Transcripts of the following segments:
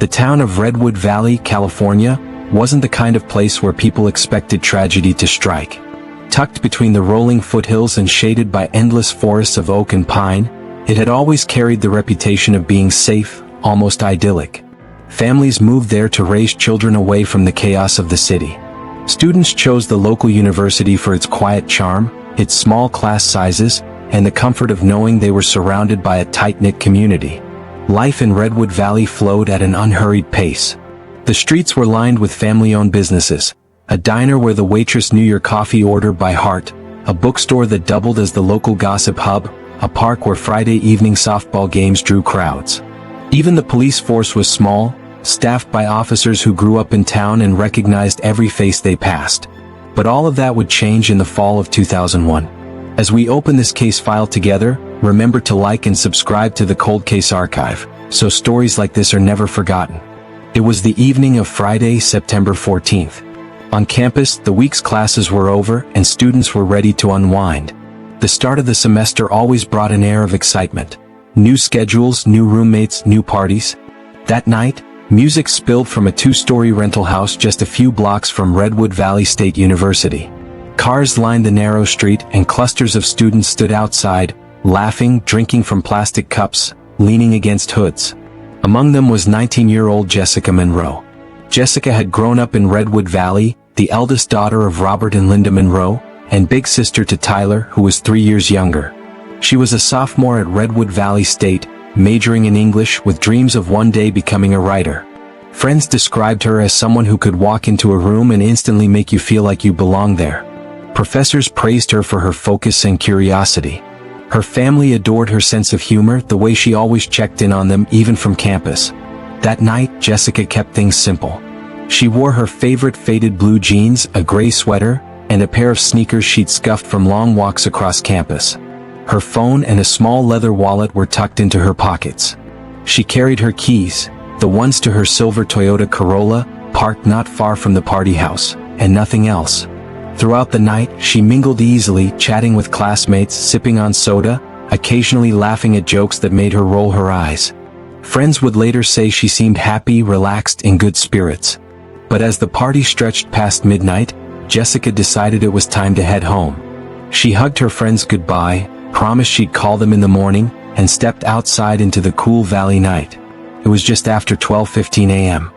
The town of Redwood Valley, California, wasn't the kind of place where people expected tragedy to strike. Tucked between the rolling foothills and shaded by endless forests of oak and pine, it had always carried the reputation of being safe, almost idyllic. Families moved there to raise children away from the chaos of the city. Students chose the local university for its quiet charm, its small class sizes, and the comfort of knowing they were surrounded by a tight-knit community. Life in Redwood Valley flowed at an unhurried pace. The streets were lined with family-owned businesses, a diner where the waitress knew your coffee order by heart, a bookstore that doubled as the local gossip hub, a park where Friday evening softball games drew crowds. Even the police force was small, staffed by officers who grew up in town and recognized every face they passed. But all of that would change in the fall of 2001. As we open this case file together, remember to like and subscribe to the Cold Case Archive, so stories like this are never forgotten. It was the evening of Friday, September 14th. On campus, the week's classes were over and students were ready to unwind. The start of the semester always brought an air of excitement. New schedules, new roommates, new parties. That night, music spilled from a two-story rental house just a few blocks from Redwood Valley State University. Cars lined the narrow street and clusters of students stood outside, laughing, drinking from plastic cups, leaning against hoods. Among them was 19-year-old Jessica Monroe. Jessica had grown up in Redwood Valley, the eldest daughter of Robert and Linda Monroe, and big sister to Tyler, who was 3 years younger. She was a sophomore at Redwood Valley State, majoring in English with dreams of one day becoming a writer. Friends described her as someone who could walk into a room and instantly make you feel like you belong there. Professors praised her for her focus and curiosity. Her family adored her sense of humor, the way she always checked in on them even from campus. That night, Jessica kept things simple. She wore her favorite faded blue jeans, a gray sweater, and a pair of sneakers she'd scuffed from long walks across campus. Her phone and a small leather wallet were tucked into her pockets. She carried her keys, the ones to her silver Toyota Corolla, parked not far from the party house, and nothing else. Throughout the night, she mingled easily, chatting with classmates, sipping on soda, occasionally laughing at jokes that made her roll her eyes. Friends would later say she seemed happy, relaxed, in good spirits. But as the party stretched past midnight, Jessica decided it was time to head home. She hugged her friends goodbye, promised she'd call them in the morning, and stepped outside into the cool valley night. It was just after 12:15 a.m.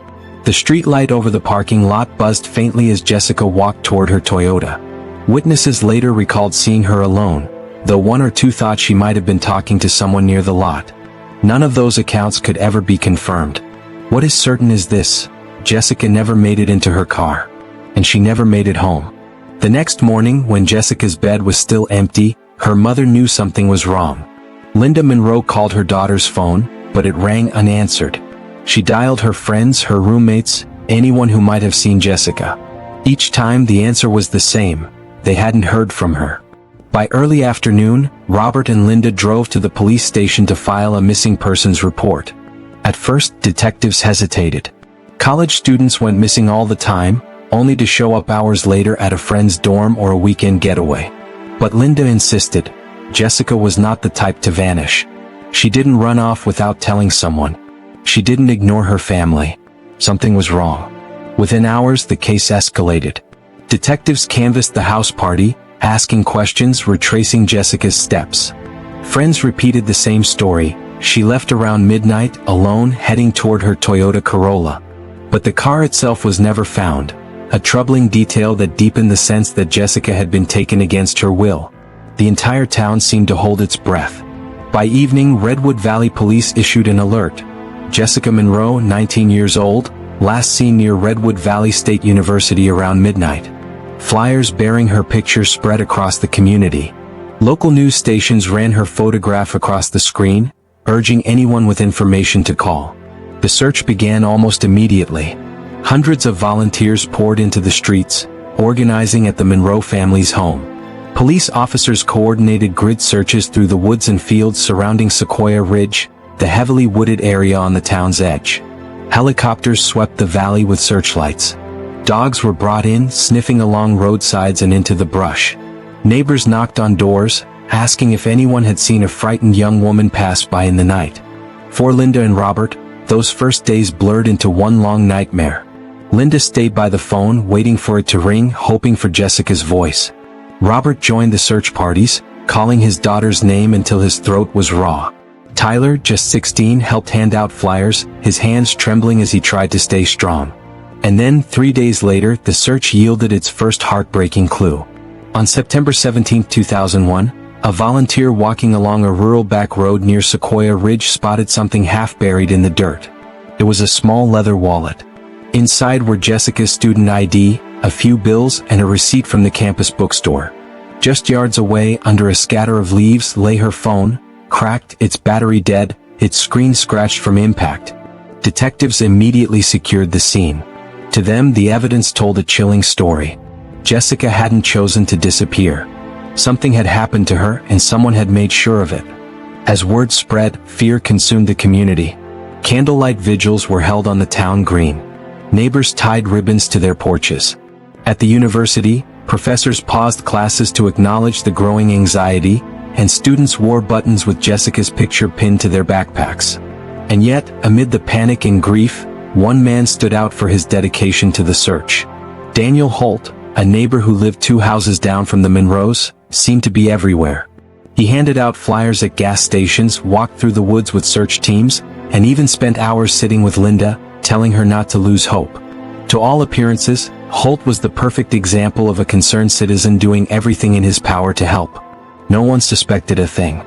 The street light over the parking lot buzzed faintly as Jessica walked toward her Toyota. Witnesses later recalled seeing her alone, though one or two thought she might have been talking to someone near the lot. None of those accounts could ever be confirmed. What is certain is this: Jessica never made it into her car. And she never made it home. The next morning, when Jessica's bed was still empty, her mother knew something was wrong. Linda Monroe called her daughter's phone, but it rang unanswered. She dialed her friends, her roommates, anyone who might have seen Jessica. Each time the answer was the same: they hadn't heard from her. By early afternoon, Robert and Linda drove to the police station to file a missing persons report. At first, detectives hesitated. College students went missing all the time, only to show up hours later at a friend's dorm or a weekend getaway. But Linda insisted. Jessica was not the type to vanish. She didn't run off without telling someone. She didn't ignore her family. Something was wrong. Within hours, the case escalated. Detectives canvassed the house party, asking questions, retracing Jessica's steps. Friends repeated the same story. She left around midnight, alone, heading toward her Toyota Corolla. But the car itself was never found, a troubling detail that deepened the sense that Jessica had been taken against her will. The entire town seemed to hold its breath. By evening, Redwood Valley Police issued an alert. Jessica Monroe, 19 years old, last seen near Redwood Valley State University around midnight. Flyers bearing her picture spread across the community. Local news stations ran her photograph across the screen, urging anyone with information to call. The search began almost immediately. Hundreds of volunteers poured into the streets, organizing at the Monroe family's home. Police officers coordinated grid searches through the woods and fields surrounding Sequoia Ridge, the heavily wooded area on the town's edge. Helicopters swept the valley with searchlights. Dogs were brought in, sniffing along roadsides and into the brush. Neighbors knocked on doors, asking if anyone had seen a frightened young woman pass by in the night. For Linda and Robert, Those first days blurred into one long nightmare. Linda stayed by the phone, waiting for it to ring, hoping for Jessica's voice. Robert joined the search parties, calling his daughter's name until his throat was raw. Tyler, just 16, helped hand out flyers, his hands trembling as he tried to stay strong. And then, 3 days later, the search yielded its first heartbreaking clue. On September 17, 2001, a volunteer walking along a rural back road near Sequoia Ridge spotted something half buried in the dirt. It was a small leather wallet. Inside were Jessica's student ID, a few bills, and a receipt from the campus bookstore. Just yards away, under a scatter of leaves, lay her phone, cracked, its battery dead, its screen scratched from impact. Detectives immediately secured the scene. To them, the evidence told a chilling story. Jessica hadn't chosen to disappear. Something had happened to her, and someone had made sure of it. As word spread, fear consumed the community. Candlelight vigils were held on the town green. Neighbors tied ribbons to their porches. At the university, professors paused classes to acknowledge the growing anxiety, and students wore buttons with Jessica's picture pinned to their backpacks. And yet, amid the panic and grief, one man stood out for his dedication to the search. Daniel Holt, a neighbor who lived 2 houses down from the Monroes, seemed to be everywhere. He handed out flyers at gas stations, walked through the woods with search teams, and even spent hours sitting with Linda, telling her not to lose hope. To all appearances, Holt was the perfect example of a concerned citizen doing everything in his power to help. No one suspected a thing.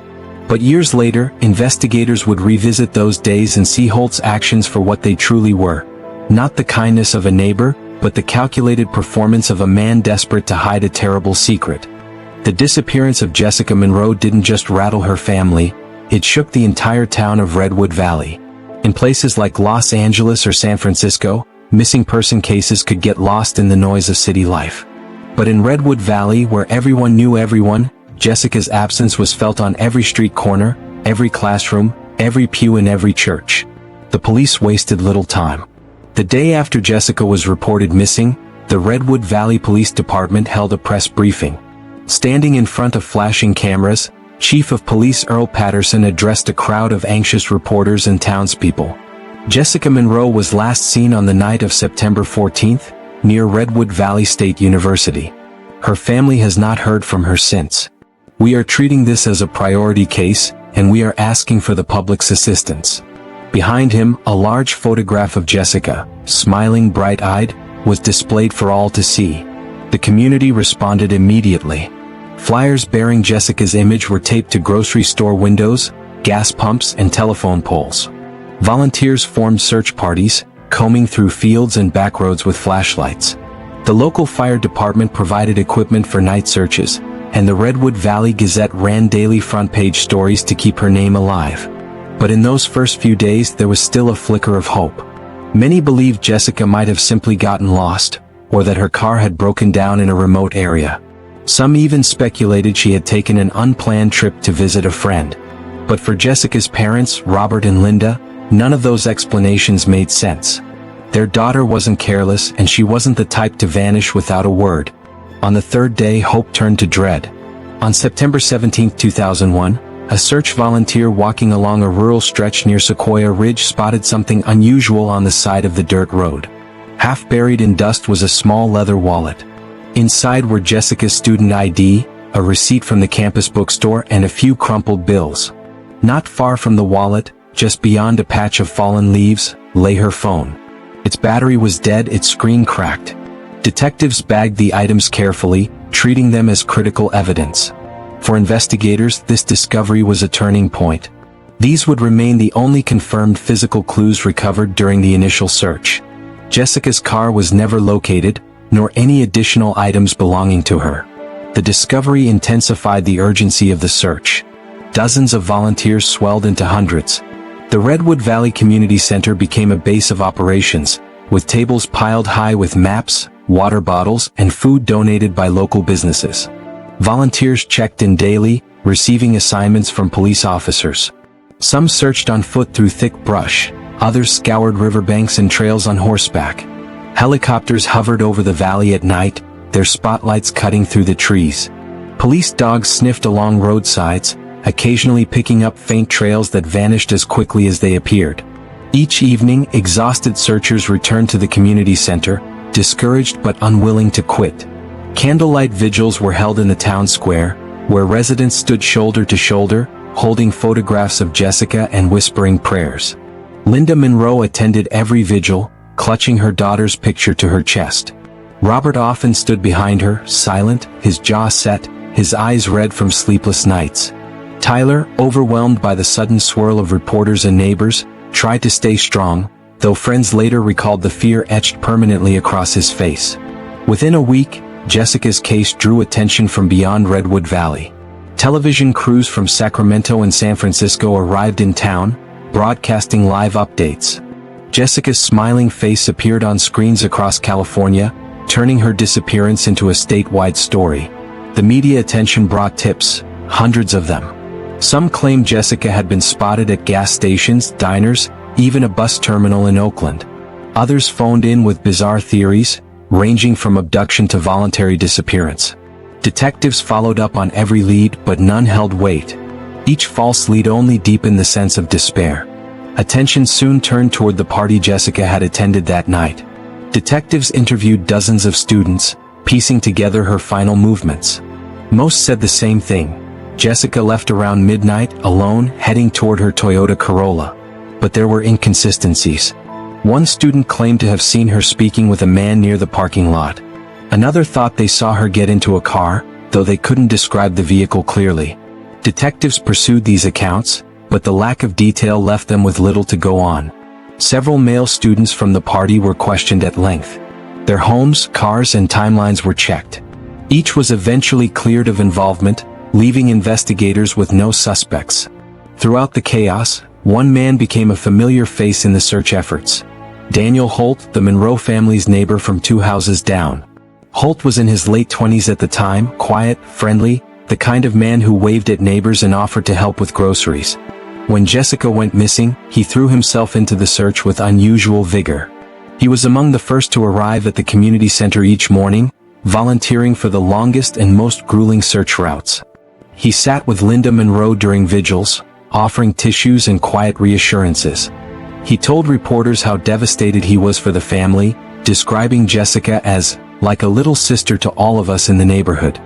But years later, investigators would revisit those days and see Holt's actions for what they truly were. Not the kindness of a neighbor, but the calculated performance of a man desperate to hide a terrible secret. The disappearance of Jessica Monroe didn't just rattle her family, it shook the entire town of Redwood Valley. In places like Los Angeles or San Francisco, missing person cases could get lost in the noise of city life. But in Redwood Valley, where everyone knew everyone, Jessica's absence was felt on every street corner, every classroom, every pew in every church. The police wasted little time. The day after Jessica was reported missing, the Redwood Valley Police Department held a press briefing. Standing in front of flashing cameras, Chief of Police Earl Patterson addressed a crowd of anxious reporters and townspeople. Jessica Monroe was last seen on the night of September 14th, near Redwood Valley State University. Her family has not heard from her since. We are treating this as a priority case, and we are asking for the public's assistance. Behind him, a large photograph of Jessica, smiling bright-eyed, was displayed for all to see. The community responded immediately. Flyers bearing Jessica's image were taped to grocery store windows, gas pumps, and telephone poles. Volunteers formed search parties, combing through fields and back roads with flashlights. The local fire department provided equipment for night searches, and the Redwood Valley Gazette ran daily front-page stories to keep her name alive. But in those first few days, there was still a flicker of hope. Many believed Jessica might have simply gotten lost, or that her car had broken down in a remote area. Some even speculated she had taken an unplanned trip to visit a friend. But for Jessica's parents, Robert and Linda, none of those explanations made sense. Their daughter wasn't careless, and she wasn't the type to vanish without a word. On the third day, hope turned to dread. On September 17, 2001, a search volunteer walking along a rural stretch near Sequoia Ridge spotted something unusual on the side of the dirt road. Half buried in dust was a small leather wallet. Inside were Jessica's student ID, a receipt from the campus bookstore, and a few crumpled bills. Not far from the wallet, just beyond a patch of fallen leaves, lay her phone. Its battery was dead, its screen cracked. Detectives bagged the items carefully, treating them as critical evidence. For investigators, this discovery was a turning point. These would remain the only confirmed physical clues recovered during the initial search. Jessica's car was never located, nor any additional items belonging to her. The discovery intensified the urgency of the search. Dozens of volunteers swelled into hundreds. The Redwood Valley Community Center became a base of operations, with tables piled high with maps, water bottles, and food donated by local businesses. Volunteers checked in daily, receiving assignments from police officers. Some searched on foot through thick brush, others scoured riverbanks and trails on horseback. Helicopters hovered over the valley at night, their spotlights cutting through the trees. Police dogs sniffed along roadsides, occasionally picking up faint trails that vanished as quickly as they appeared. Each evening, exhausted searchers returned to the community center, discouraged but unwilling to quit. Candlelight vigils were held in the town square, where residents stood shoulder to shoulder, holding photographs of Jessica and whispering prayers. Linda Monroe attended every vigil, clutching her daughter's picture to her chest. Robert often stood behind her, silent, his jaw set, his eyes red from sleepless nights. Tyler, overwhelmed by the sudden swirl of reporters and neighbors, tried to stay strong, though friends later recalled the fear etched permanently across his face. Within a week, Jessica's case drew attention from beyond Redwood Valley. Television crews from Sacramento and San Francisco arrived in town, broadcasting live updates. Jessica's smiling face appeared on screens across California, turning her disappearance into a statewide story. The media attention brought tips, hundreds of them. Some claimed Jessica had been spotted at gas stations, diners, even a bus terminal in Oakland. Others phoned in with bizarre theories, ranging from abduction to voluntary disappearance. Detectives followed up on every lead, but none held weight. Each false lead only deepened the sense of despair. Attention soon turned toward the party Jessica had attended that night. Detectives interviewed dozens of students, piecing together her final movements. Most said the same thing. Jessica left around midnight, alone, heading toward her Toyota Corolla. But there were inconsistencies. One student claimed to have seen her speaking with a man near the parking lot. Another thought they saw her get into a car, though they couldn't describe the vehicle clearly. Detectives pursued these accounts, but the lack of detail left them with little to go on. Several male students from the party were questioned at length. Their homes, cars, and timelines were checked. Each was eventually cleared of involvement, leaving investigators with no suspects. Throughout the chaos, one man became a familiar face in the search efforts. Daniel Holt, the Monroe family's neighbor from 2 houses down. Holt was in his late 20s at the time, quiet, friendly, the kind of man who waved at neighbors and offered to help with groceries. When Jessica went missing, he threw himself into the search with unusual vigor. He was among the first to arrive at the community center each morning, volunteering for the longest and most grueling search routes. He sat with Linda Monroe during vigils, offering tissues and quiet reassurances. He told reporters how devastated he was for the family, describing Jessica as, like a little sister to all of us in the neighborhood.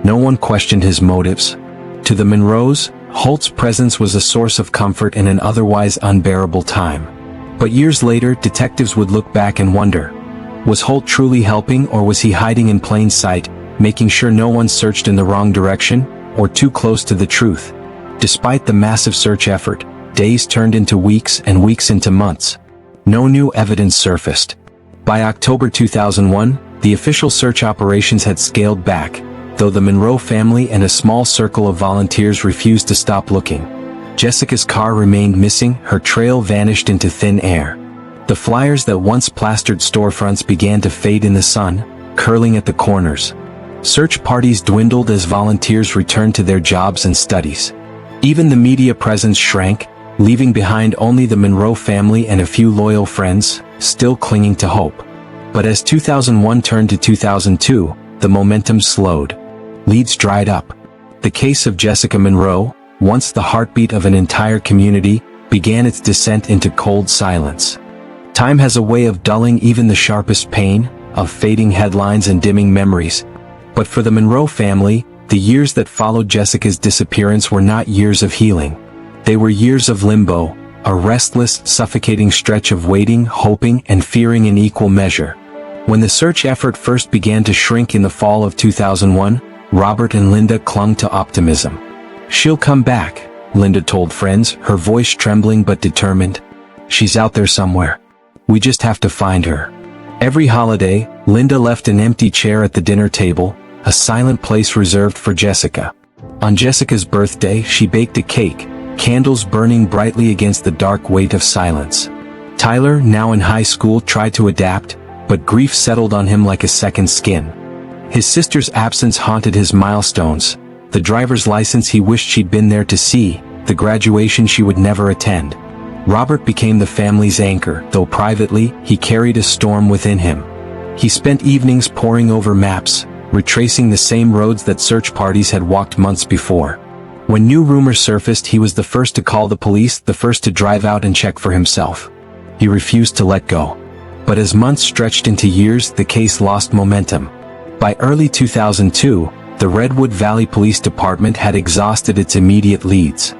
No one questioned his motives. To the Monroes, Holt's presence was a source of comfort in an otherwise unbearable time. But years later, detectives would look back and wonder, was Holt truly helping, or was he hiding in plain sight, making sure no one searched in the wrong direction, or too close to the truth? Despite the massive search effort, days turned into weeks and weeks into months. No new evidence surfaced. By October 2001, the official search operations had scaled back, though the Monroe family and a small circle of volunteers refused to stop looking. Jessica's car remained missing, her trail vanished into thin air. The flyers that once plastered storefronts began to fade in the sun, curling at the corners. Search parties dwindled as volunteers returned to their jobs and studies. Even the media presence shrank, leaving behind only the Monroe family and a few loyal friends, still clinging to hope. But as 2001 turned to 2002, the momentum slowed. Leads dried up. The case of Jessica Monroe, once the heartbeat of an entire community, began its descent into cold silence. Time has a way of dulling even the sharpest pain, of fading headlines and dimming memories. But for the Monroe family, the years that followed Jessica's disappearance were not years of healing. They were years of limbo, a restless, suffocating stretch of waiting, hoping, and fearing in equal measure. When the search effort first began to shrink in the fall of 2001, Robert and Linda clung to optimism. "She'll come back," Linda told friends, her voice trembling but determined. "She's out there somewhere. We just have to find her." Every holiday, Linda left an empty chair at the dinner table, a silent place reserved for Jessica. On Jessica's birthday, she baked a cake, candles burning brightly against the dark weight of silence. Tyler, now in high school, tried to adapt, but grief settled on him like a second skin. His sister's absence haunted his milestones, the driver's license he wished she'd been there to see, the graduation she would never attend. Robert became the family's anchor, though privately, he carried a storm within him. He spent evenings poring over maps, retracing the same roads that search parties had walked months before. When new rumors surfaced, he was the first to call the police, the first to drive out and check for himself. He refused to let go. But as months stretched into years, the case lost momentum. By early 2002, the Redwood Valley Police Department had exhausted its immediate leads.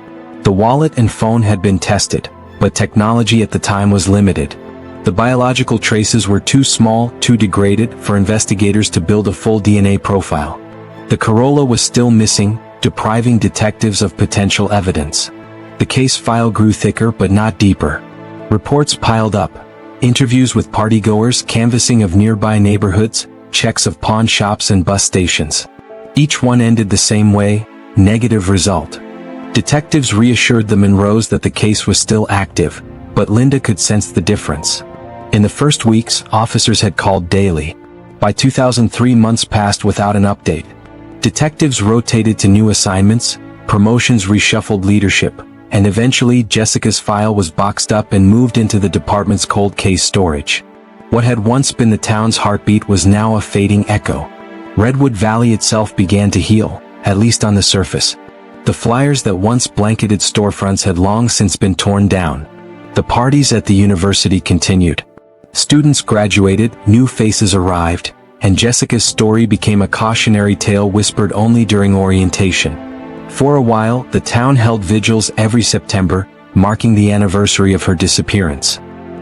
The wallet and phone had been tested, but technology at the time was limited. The biological traces were too small, too degraded for investigators to build a full DNA profile. The Corolla was still missing, depriving detectives of potential evidence. The case file grew thicker but not deeper. Reports piled up. Interviews with partygoers, canvassing of nearby neighborhoods, checks of pawn shops and bus stations. Each one ended the same way: negative result. Detectives reassured the Monroes that the case was still active, but Linda could sense the difference. In the first weeks, officers had called daily. By 2003, months passed without an update. Detectives rotated to new assignments, promotions reshuffled leadership, and eventually Jessica's file was boxed up and moved into the department's cold case storage. What had once been the town's heartbeat was now a fading echo. Redwood Valley itself began to heal, at least on the surface. The flyers that once blanketed storefronts had long since been torn down. The parties at the university continued. Students graduated, new faces arrived, and Jessica's story became a cautionary tale whispered only during orientation. For a while, the town held vigils every September, marking the anniversary of her disappearance.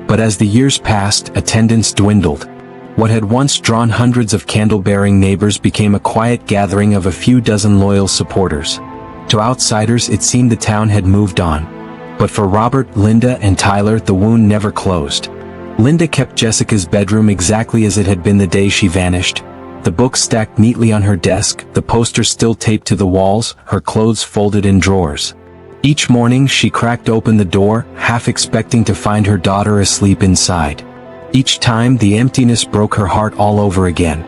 But as the years passed, attendance dwindled. What had once drawn hundreds of candle-bearing neighbors became a quiet gathering of a few dozen loyal supporters. To outsiders, it seemed the town had moved on. But for Robert, Linda, and Tyler, the wound never closed. Linda kept Jessica's bedroom exactly as it had been the day she vanished. The books stacked neatly on her desk, the posters still taped to the walls, her clothes folded in drawers. Each morning she cracked open the door, half expecting to find her daughter asleep inside. Each time the emptiness broke her heart all over again.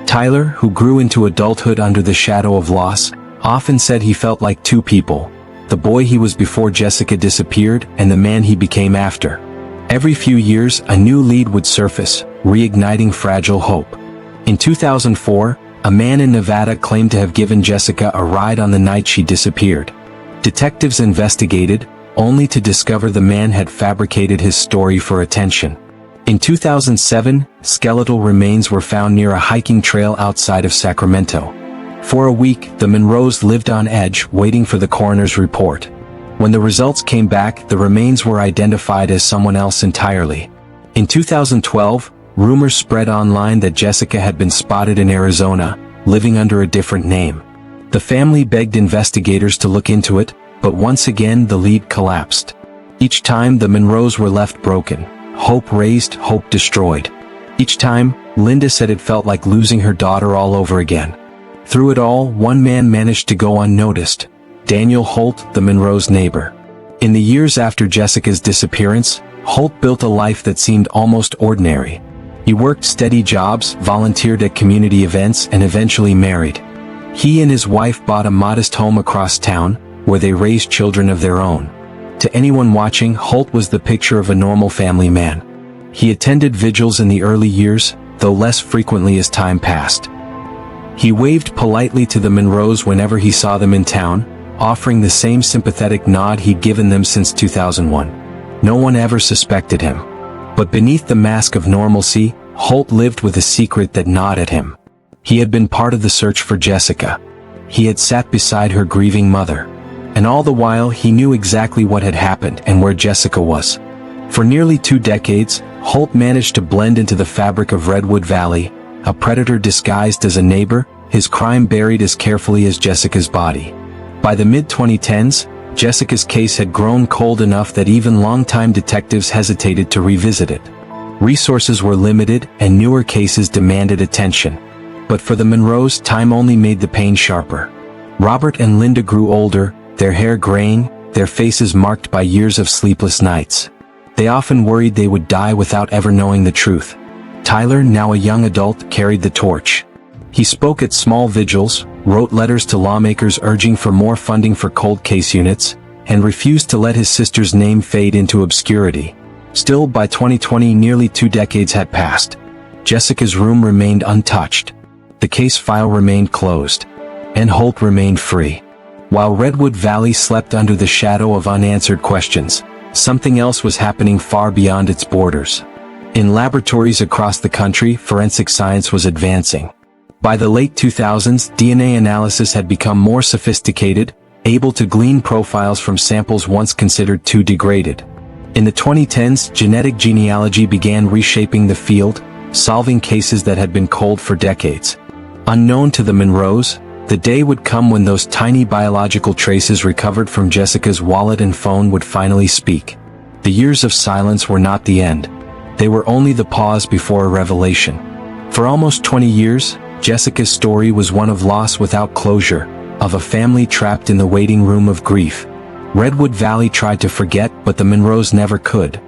Tyler, who grew into adulthood under the shadow of loss, often said he felt like two people: the boy he was before Jessica disappeared and the man he became after. Every few years, a new lead would surface, reigniting fragile hope. In 2004, a man in Nevada claimed to have given Jessica a ride on the night she disappeared. Detectives investigated, only to discover the man had fabricated his story for attention. In 2007, skeletal remains were found near a hiking trail outside of Sacramento. For a week, the Monroes lived on edge, waiting for the coroner's report. When the results came back, the remains were identified as someone else entirely. In 2012, rumors spread online that Jessica had been spotted in Arizona, living under a different name. The family begged investigators to look into it, but once again the lead collapsed. Each time the Monroes were left broken. Hope raised, hope destroyed. Each time, Linda said it felt like losing her daughter all over again. Through it all, one man managed to go unnoticed: Daniel Holt, the Monroes' neighbor. In the years after Jessica's disappearance, Holt built a life that seemed almost ordinary. He worked steady jobs, volunteered at community events, and eventually married. He and his wife bought a modest home across town, where they raised children of their own. To anyone watching, Holt was the picture of a normal family man. He attended vigils in the early years, though less frequently as time passed. He waved politely to the Monroes whenever he saw them in town, offering the same sympathetic nod he'd given them since 2001. No one ever suspected him. But beneath the mask of normalcy, Holt lived with a secret that gnawed at him. He had been part of the search for Jessica. He had sat beside her grieving mother. And all the while he knew exactly what had happened and where Jessica was. For nearly 2 decades, Holt managed to blend into the fabric of Redwood Valley, a predator disguised as a neighbor, his crime buried as carefully as Jessica's body. By the mid-2010s, Jessica's case had grown cold enough that even longtime detectives hesitated to revisit it. Resources were limited and newer cases demanded attention. But for the Monroes, time only made the pain sharper. Robert and Linda grew older, their hair graying, their faces marked by years of sleepless nights. They often worried they would die without ever knowing the truth. Tyler, now a young adult, carried the torch. He spoke at small vigils, wrote letters to lawmakers urging for more funding for cold case units, and refused to let his sister's name fade into obscurity. Still, by 2020, nearly 2 decades had passed. Jessica's room remained untouched. The case file remained closed. And Holt remained free. While Redwood Valley slept under the shadow of unanswered questions, something else was happening far beyond its borders. In laboratories across the country, forensic science was advancing. By the late 2000s, DNA analysis had become more sophisticated, able to glean profiles from samples once considered too degraded. In the 2010s, genetic genealogy began reshaping the field, solving cases that had been cold for decades. Unknown to the Monroes, the day would come when those tiny biological traces recovered from Jessica's wallet and phone would finally speak. The years of silence were not the end. They were only the pause before a revelation. For almost 20 years, Jessica's story was one of loss without closure, of a family trapped in the waiting room of grief. Redwood Valley tried to forget, but the Monroes never could.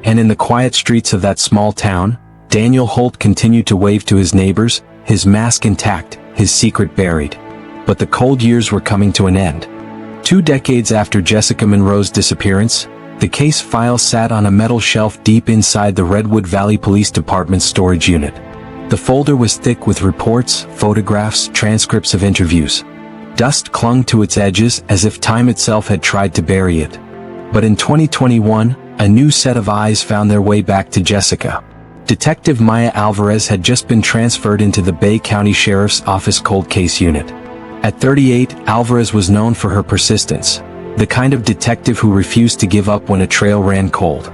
And in the quiet streets of that small town, Daniel Holt continued to wave to his neighbors, his mask intact, his secret buried. But the cold years were coming to an end. 2 decades after Jessica Monroe's disappearance, the case file sat on a metal shelf deep inside the Redwood Valley Police Department's storage unit. The folder was thick with reports, photographs, transcripts of interviews. Dust clung to its edges as if time itself had tried to bury it. But in 2021, a new set of eyes found their way back to Jessica. Detective Maya Alvarez had just been transferred into the Bay County Sheriff's Office Cold Case Unit. At 38, Alvarez was known for her persistence, the kind of detective who refused to give up when a trail ran cold.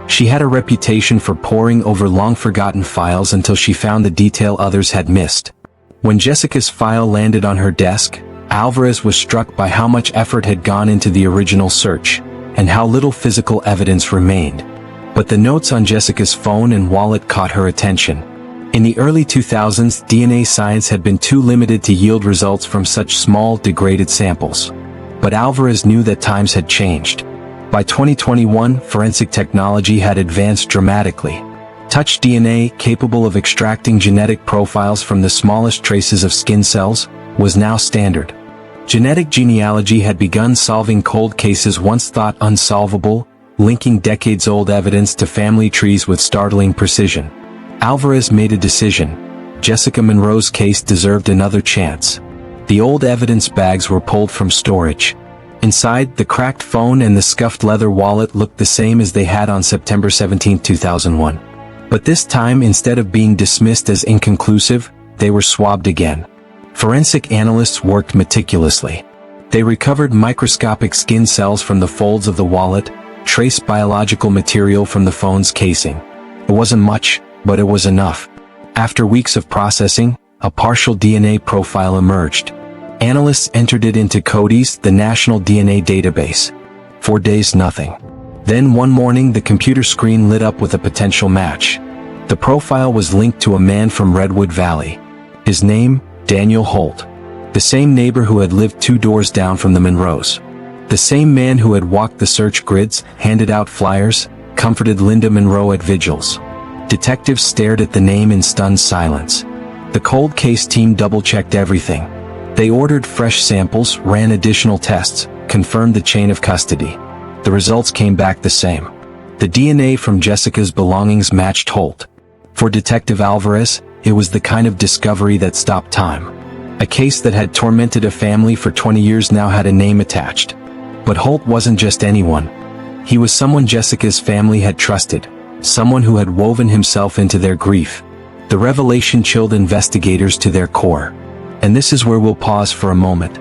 She had a reputation for poring over long-forgotten files until she found the detail others had missed. When Jessica's file landed on her desk, Alvarez was struck by how much effort had gone into the original search, and how little physical evidence remained. But the notes on Jessica's phone and wallet caught her attention. In the early 2000s, DNA science had been too limited to yield results from such small, degraded samples. But Alvarez knew that times had changed. By 2021, forensic technology had advanced dramatically. Touch DNA, capable of extracting genetic profiles from the smallest traces of skin cells, was now standard. Genetic genealogy had begun solving cold cases once thought unsolvable, linking decades-old evidence to family trees with startling precision. Alvarez made a decision. Jessica Monroe's case deserved another chance. The old evidence bags were pulled from storage. Inside, the cracked phone and the scuffed leather wallet looked the same as they had on September 17, 2001. But this time, instead of being dismissed as inconclusive, they were swabbed again. Forensic analysts worked meticulously. They recovered microscopic skin cells from the folds of the wallet, traced biological material from the phone's casing. It wasn't much, but it was enough. After weeks of processing, a partial DNA profile emerged. Analysts entered it into CODIS, the national DNA database. 4 days, nothing. Then one morning the computer screen lit up with a potential match. The profile was linked to a man from Redwood Valley. His name, Daniel Holt. The same neighbor who had lived 2 doors down from the Monroes. The same man who had walked the search grids, handed out flyers, comforted Linda Monroe at vigils. Detectives stared at the name in stunned silence. The cold case team double-checked everything. They ordered fresh samples, ran additional tests, confirmed the chain of custody. The results came back the same. The DNA from Jessica's belongings matched Holt. For Detective Alvarez, it was the kind of discovery that stopped time. A case that had tormented a family for 20 years now had a name attached. But Holt wasn't just anyone. He was someone Jessica's family had trusted, someone who had woven himself into their grief. The revelation chilled investigators to their core. And this is where we'll pause for a moment.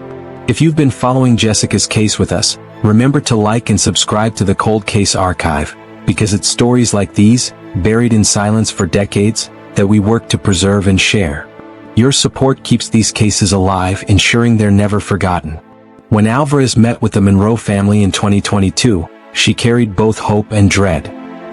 If you've been following Jessica's case with us, remember to like and subscribe to the Cold Case Archive, because it's stories like these, buried in silence for decades, that we work to preserve and share. Your support keeps these cases alive, ensuring they're never forgotten. When Alvarez met with the Monroe family in 2022, she carried both hope and dread.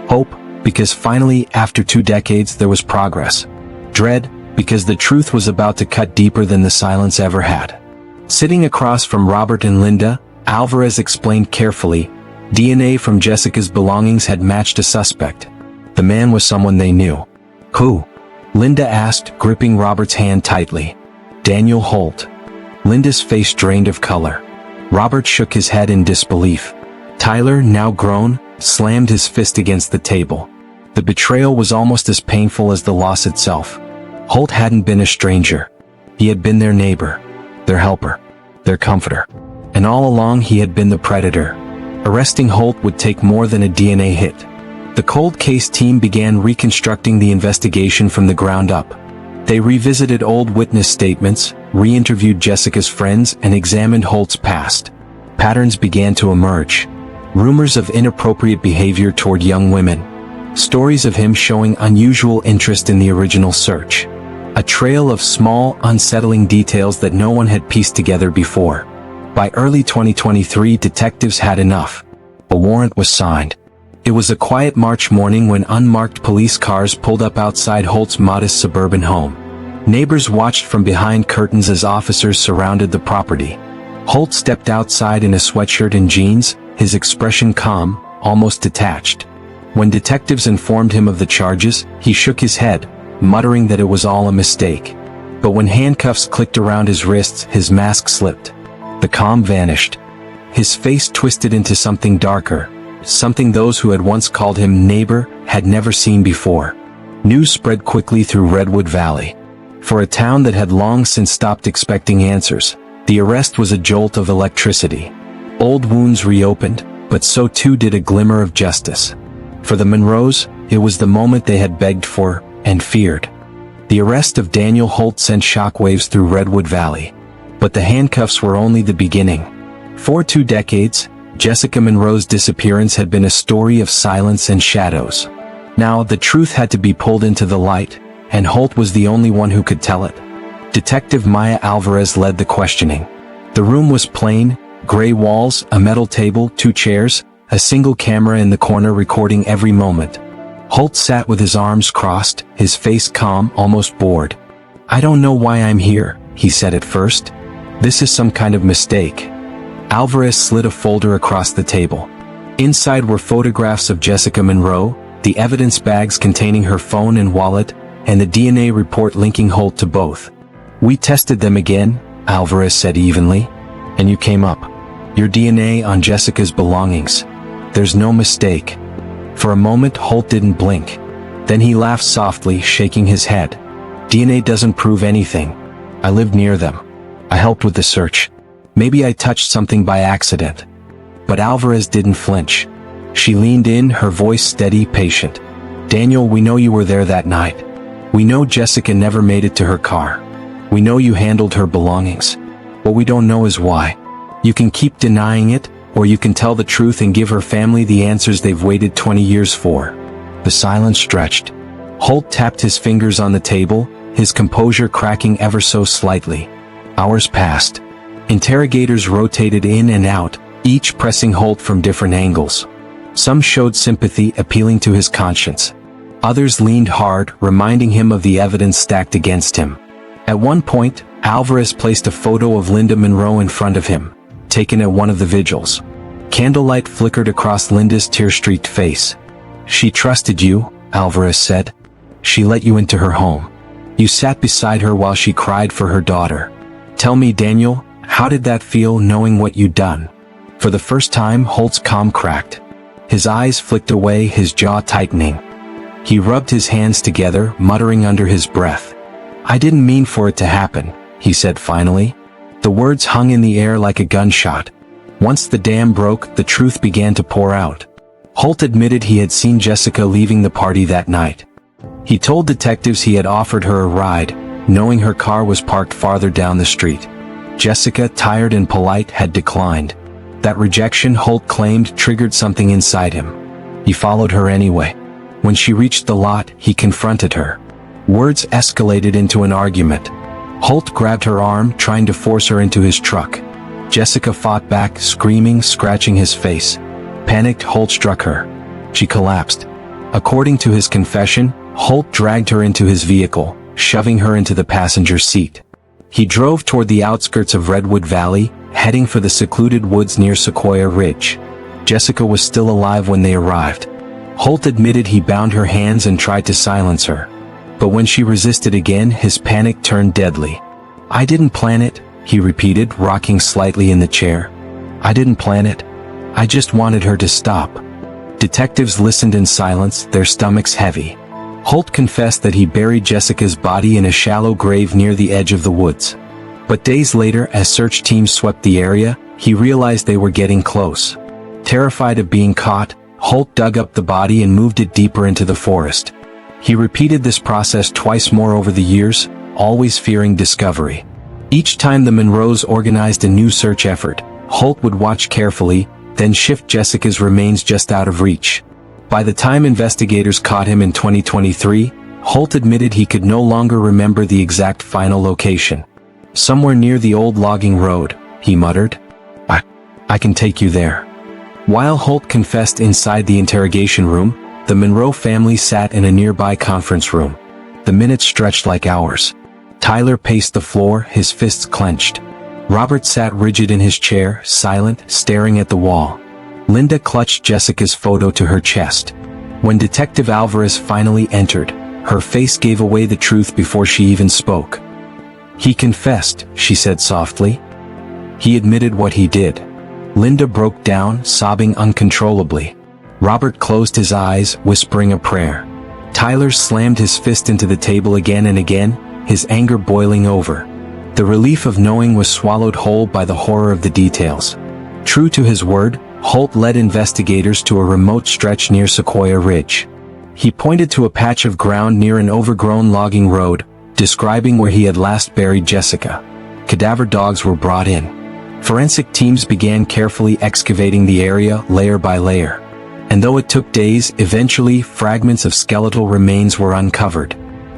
Hope, because finally, after 2 decades, there was progress. Dread, because the truth was about to cut deeper than the silence ever had. Sitting across from Robert and Linda, Alvarez explained carefully, DNA from Jessica's belongings had matched a suspect. The man was someone they knew. Who? Linda asked, gripping Robert's hand tightly. Daniel Holt. Linda's face drained of color. Robert shook his head in disbelief. Tyler, now grown, slammed his fist against the table. The betrayal was almost as painful as the loss itself. Holt hadn't been a stranger. He had been their neighbor, their helper, their comforter. And all along he had been the predator. Arresting Holt would take more than a DNA hit. The cold case team began reconstructing the investigation from the ground up. They revisited old witness statements, re-interviewed Jessica's friends, and examined Holt's past. Patterns began to emerge. Rumors of inappropriate behavior toward young women. Stories of him showing unusual interest in the original search. A trail of small, unsettling details that no one had pieced together before. By early 2023, detectives had enough. A warrant was signed. It was a quiet March morning when unmarked police cars pulled up outside Holt's modest suburban home. Neighbors watched from behind curtains as officers surrounded the property. Holt stepped outside in a sweatshirt and jeans, his expression calm, almost detached. When detectives informed him of the charges, he shook his head, muttering that it was all a mistake. But when handcuffs clicked around his wrists, his mask slipped. The calm vanished. His face twisted into something darker, something those who had once called him neighbor had never seen before. News spread quickly through Redwood Valley. For a town that had long since stopped expecting answers, the arrest was a jolt of electricity. Old wounds reopened, but so too did a glimmer of justice. For the Monroes, it was the moment they had begged for, and feared. The arrest of Daniel Holt sent shockwaves through Redwood Valley. But the handcuffs were only the beginning. For 2 decades, Jessica Monroe's disappearance had been a story of silence and shadows. Now, the truth had to be pulled into the light, and Holt was the only one who could tell it. Detective Maya Alvarez led the questioning. The room was plain, gray walls, a metal table, 2 chairs, a single camera in the corner recording every moment. Holt sat with his arms crossed, his face calm, almost bored. "I don't know why I'm here," he said at first. "This is some kind of mistake." Alvarez slid a folder across the table. Inside were photographs of Jessica Monroe, the evidence bags containing her phone and wallet, and the DNA report linking Holt to both. "We tested them again," Alvarez said evenly. "And you came up. Your DNA on Jessica's belongings. There's no mistake." For a moment Holt didn't blink. Then he laughed softly, shaking his head. "DNA doesn't prove anything. I lived near them. I helped with the search. Maybe I touched something by accident." But Alvarez didn't flinch. She leaned in, her voice steady, patient. "Daniel, we know you were there that night. We know Jessica never made it to her car. We know you handled her belongings. What we don't know is why. You can keep denying it, or you can tell the truth and give her family the answers they've waited 20 years for." The silence stretched. Holt tapped his fingers on the table, his composure cracking ever so slightly. Hours passed. Interrogators rotated in and out, each pressing Holt from different angles. Some showed sympathy, appealing to his conscience. Others leaned hard, reminding him of the evidence stacked against him. At one point, Alvarez placed a photo of Linda Monroe in front of him, taken at one of the vigils. Candlelight flickered across Linda's tear-streaked face. "She trusted you," Alvarez said. "She let you into her home. You sat beside her while she cried for her daughter. Tell me, Daniel, how did that feel, knowing what you'd done?" For the first time, Holt's calm cracked. His eyes flicked away, his jaw tightening. He rubbed his hands together, muttering under his breath. "I didn't mean for it to happen," he said finally. The words hung in the air like a gunshot. Once the dam broke, the truth began to pour out. Holt admitted he had seen Jessica leaving the party that night. He told detectives he had offered her a ride, knowing her car was parked farther down the street. Jessica, tired and polite, had declined. That rejection, Holt claimed, triggered something inside him. He followed her anyway. When she reached the lot, he confronted her. Words escalated into an argument. Holt grabbed her arm, trying to force her into his truck. Jessica fought back, screaming, scratching his face. Panicked, Holt struck her. She collapsed. According to his confession, Holt dragged her into his vehicle, shoving her into the passenger seat. He drove toward the outskirts of Redwood Valley, heading for the secluded woods near Sequoia Ridge. Jessica was still alive when they arrived. Holt admitted he bound her hands and tried to silence her. But when she resisted again, his panic turned deadly. "I didn't plan it," he repeated, rocking slightly in the chair. "I didn't plan it. I just wanted her to stop." Detectives listened in silence, their stomachs heavy. Holt confessed that he buried Jessica's body in a shallow grave near the edge of the woods. But days later, as search teams swept the area, he realized they were getting close. Terrified of being caught, Holt dug up the body and moved it deeper into the forest. He repeated this process twice more over the years, always fearing discovery. Each time the Monroes organized a new search effort, Holt would watch carefully, then shift Jessica's remains just out of reach. By the time investigators caught him in 2023, Holt admitted he could no longer remember the exact final location. "Somewhere near the old logging road," he muttered. I can take you there." While Holt confessed inside the interrogation room, the Monroe family sat in a nearby conference room. The minutes stretched like hours. Tyler paced the floor, his fists clenched. Robert sat rigid in his chair, silent, staring at the wall. Linda clutched Jessica's photo to her chest. When Detective Alvarez finally entered, her face gave away the truth before she even spoke. "He confessed," she said softly. "He admitted what he did." Linda broke down, sobbing uncontrollably. Robert closed his eyes, whispering a prayer. Tyler slammed his fist into the table again and again, his anger boiling over. The relief of knowing was swallowed whole by the horror of the details. True to his word, Holt led investigators to a remote stretch near Sequoia Ridge. He pointed to a patch of ground near an overgrown logging road, describing where he had last buried Jessica. Cadaver dogs were brought in. Forensic teams began carefully excavating the area layer by layer. And though it took days, eventually fragments of skeletal remains were uncovered.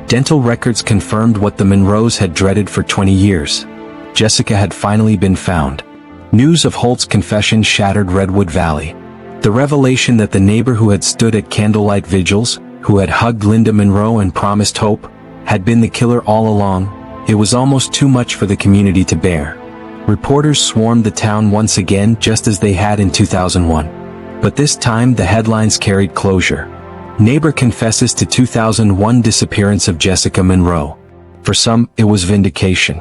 Dental records confirmed what the Monroes had dreaded for 20 years. Jessica had finally been found. News of Holt's confession shattered Redwood Valley. The revelation that the neighbor who had stood at candlelight vigils, who had hugged Linda Monroe and promised hope, had been the killer all along, it was almost too much for the community to bear. Reporters swarmed the town once again just as they had in 2001. But this time the headlines carried closure. Neighbor confesses to 2001 disappearance of Jessica Monroe. For some, it was vindication.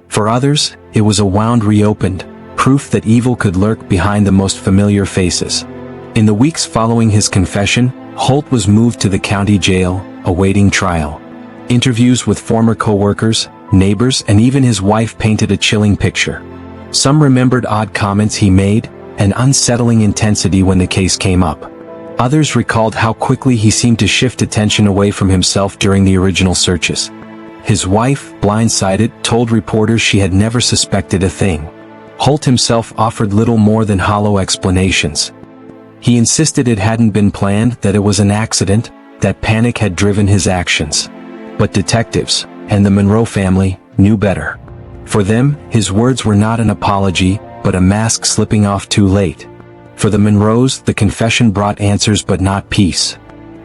For others, it was a wound reopened, proof that evil could lurk behind the most familiar faces. In the weeks following his confession, Holt was moved to the county jail, awaiting trial. Interviews with former co-workers, neighbors, and even his wife painted a chilling picture. Some remembered odd comments he made, an unsettling intensity when the case came up. Others recalled how quickly he seemed to shift attention away from himself during the original searches. His wife, blindsided, told reporters she had never suspected a thing. Holt himself offered little more than hollow explanations. He insisted it hadn't been planned, that it was an accident, that panic had driven his actions. But detectives, and the Monroe family, knew better. For them, his words were not an apology, but a mask slipping off too late. For the Monroes, the confession brought answers but not peace.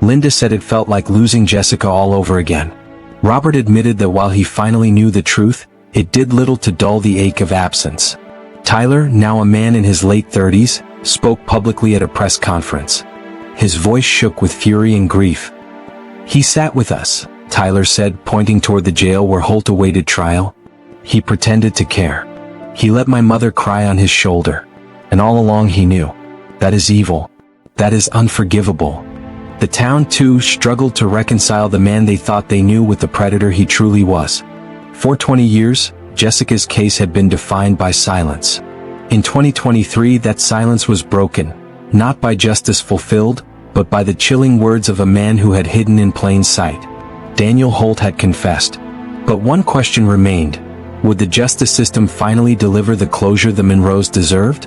Linda said it felt like losing Jessica all over again. Robert admitted that while he finally knew the truth, it did little to dull the ache of absence. Tyler, now a man in his late 30s, spoke publicly at a press conference. His voice shook with fury and grief. "He sat with us," Tyler said, pointing toward the jail where Holt awaited trial. "He pretended to care. He let my mother cry on his shoulder. And all along he knew. That is evil. That is unforgivable." The town, too, struggled to reconcile the man they thought they knew with the predator he truly was. For 20 years, Jessica's case had been defined by silence. In 2023, that silence was broken, not by justice fulfilled, but by the chilling words of a man who had hidden in plain sight. Daniel Holt had confessed. But one question remained. Would the justice system finally deliver the closure the Monroes deserved?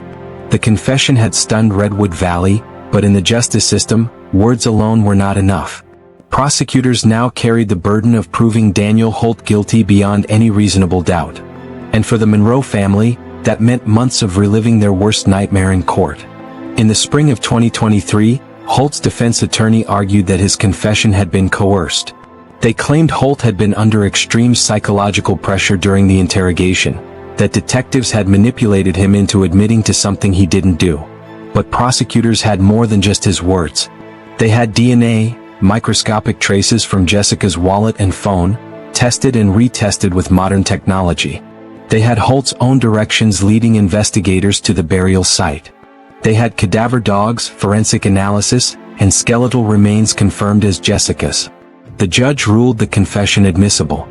The confession had stunned Redwood Valley, but in the justice system, words alone were not enough. Prosecutors now carried the burden of proving Daniel Holt guilty beyond any reasonable doubt. And for the Monroe family, that meant months of reliving their worst nightmare in court. In the spring of 2023, Holt's defense attorney argued that his confession had been coerced. They claimed Holt had been under extreme psychological pressure during the interrogation, that detectives had manipulated him into admitting to something he didn't do. But prosecutors had more than just his words. They had DNA, microscopic traces from Jessica's wallet and phone, tested and retested with modern technology. They had Holt's own directions leading investigators to the burial site. They had cadaver dogs, forensic analysis, and skeletal remains confirmed as Jessica's. The judge ruled the confession admissible.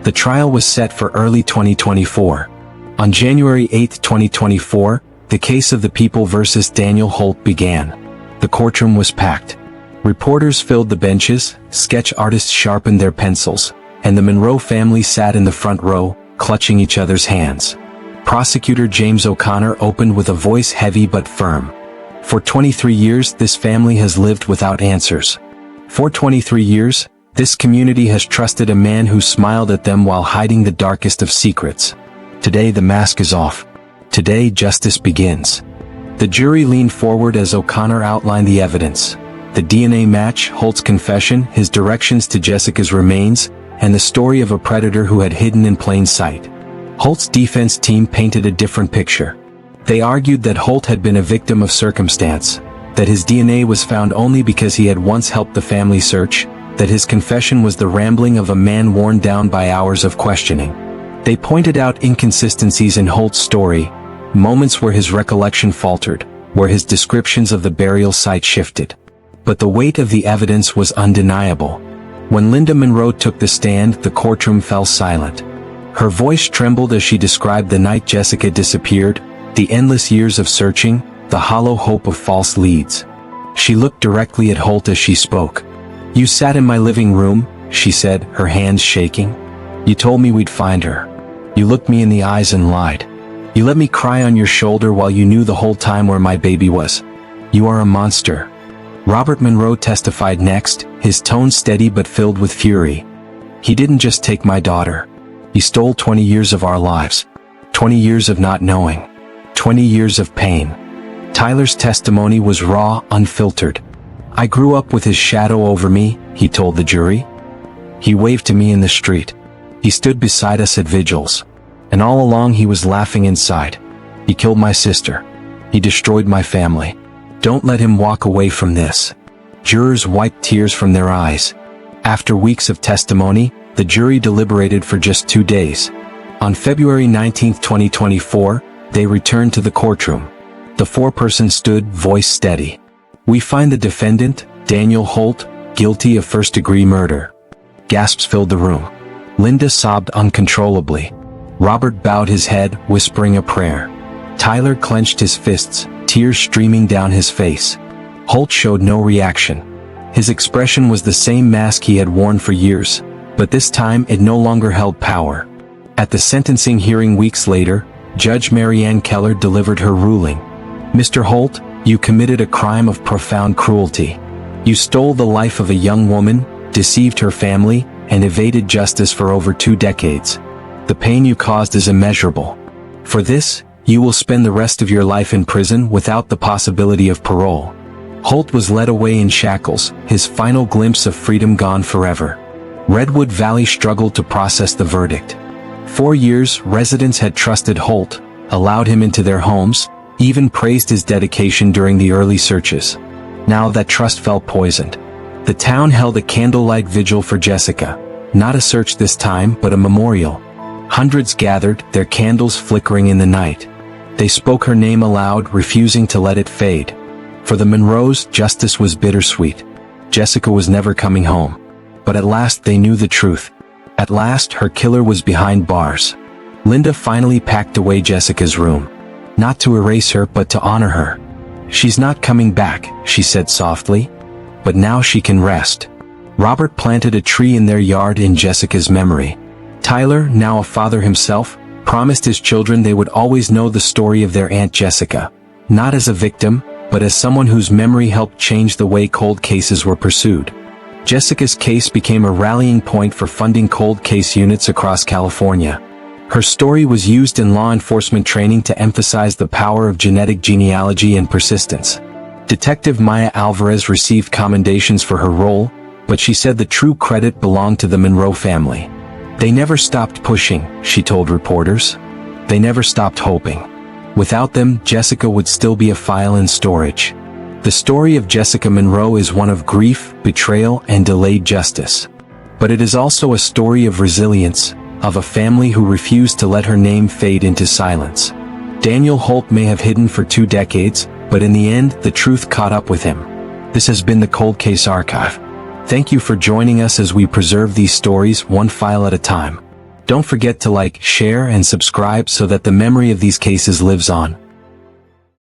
The trial was set for early 2024. On January 8, 2024, The case of the people versus Daniel Holt began. The courtroom was packed. Reporters filled the benches, sketch artists sharpened their pencils, and the Monroe family sat in the front row, clutching each other's hands. Prosecutor James O'Connor opened with a voice heavy but firm. For 23 years, this family has lived without answers. For 23 years, this community has trusted a man who smiled at them while hiding the darkest of secrets. Today the mask is off. Today justice begins. The jury leaned forward as O'Connor outlined the evidence. The DNA match, Holt's confession, his directions to Jessica's remains, and the story of a predator who had hidden in plain sight. Holt's defense team painted a different picture. They argued that Holt had been a victim of circumstance, that his DNA was found only because he had once helped the family search, that his confession was the rambling of a man worn down by hours of questioning. They pointed out inconsistencies in Holt's story, moments where his recollection faltered, where his descriptions of the burial site shifted. But the weight of the evidence was undeniable. When Linda Monroe took the stand, the courtroom fell silent. Her voice trembled as she described the night Jessica disappeared, the endless years of searching, the hollow hope of false leads. She looked directly at Holt as she spoke. "You sat in my living room," she said, her hands shaking. "You told me we'd find her. You looked me in the eyes and lied. You let me cry on your shoulder while you knew the whole time where my baby was. You are a monster." Robert Monroe testified next, his tone steady but filled with fury. "He didn't just take my daughter. He stole 20 years of our lives. 20 years of not knowing. 20 years of pain." Tyler's testimony was raw, unfiltered. "I grew up with his shadow over me," he told the jury. "He waved to me in the street. He stood beside us at vigils. And all along he was laughing inside. He killed my sister. He destroyed my family. Don't let him walk away from this." Jurors wiped tears from their eyes. After weeks of testimony, the jury deliberated for just 2 days. On February 19, 2024, they returned to the courtroom. The foreperson stood, voice steady. "We find the defendant, Daniel Holt, guilty of first-degree murder." Gasps filled the room. Linda sobbed uncontrollably. Robert bowed his head, whispering a prayer. Tyler clenched his fists, tears streaming down his face. Holt showed no reaction. His expression was the same mask he had worn for years, but this time it no longer held power. At the sentencing hearing weeks later, Judge Marianne Keller delivered her ruling. "Mr. Holt, you committed a crime of profound cruelty. You stole the life of a young woman, deceived her family, and evaded justice for over 2 decades. The pain you caused is immeasurable. For this, you will spend the rest of your life in prison without the possibility of parole." Holt was led away in shackles, his final glimpse of freedom gone forever. Redwood Valley struggled to process the verdict. For years, residents had trusted Holt, allowed him into their homes, even praised his dedication during the early searches. Now that trust fell poisoned. The town held a candlelight vigil for Jessica. Not a search this time, but a memorial. Hundreds gathered, their candles flickering in the night. They spoke her name aloud, refusing to let it fade. For the Monroes, justice was bittersweet. Jessica was never coming home. But at last they knew the truth. At last her killer was behind bars. Linda finally packed away Jessica's room. Not to erase her, but to honor her. "She's not coming back," she said softly. "But now she can rest." Robert planted a tree in their yard in Jessica's memory. Tyler, now a father himself, promised his children they would always know the story of their Aunt Jessica. Not as a victim, but as someone whose memory helped change the way cold cases were pursued. Jessica's case became a rallying point for funding cold case units across California. Her story was used in law enforcement training to emphasize the power of genetic genealogy and persistence. Detective Maya Alvarez received commendations for her role, but she said the true credit belonged to the Monroe family. "They never stopped pushing," she told reporters. "They never stopped hoping. Without them, Jessica would still be a file in storage." The story of Jessica Monroe is one of grief, betrayal, and delayed justice. But it is also a story of resilience, of a family who refused to let her name fade into silence. Daniel Holt may have hidden for 2 decades, but in the end, the truth caught up with him. This has been the Cold Case Archive. Thank you for joining us as we preserve these stories one file at a time. Don't forget to like, share, and subscribe so that the memory of these cases lives on.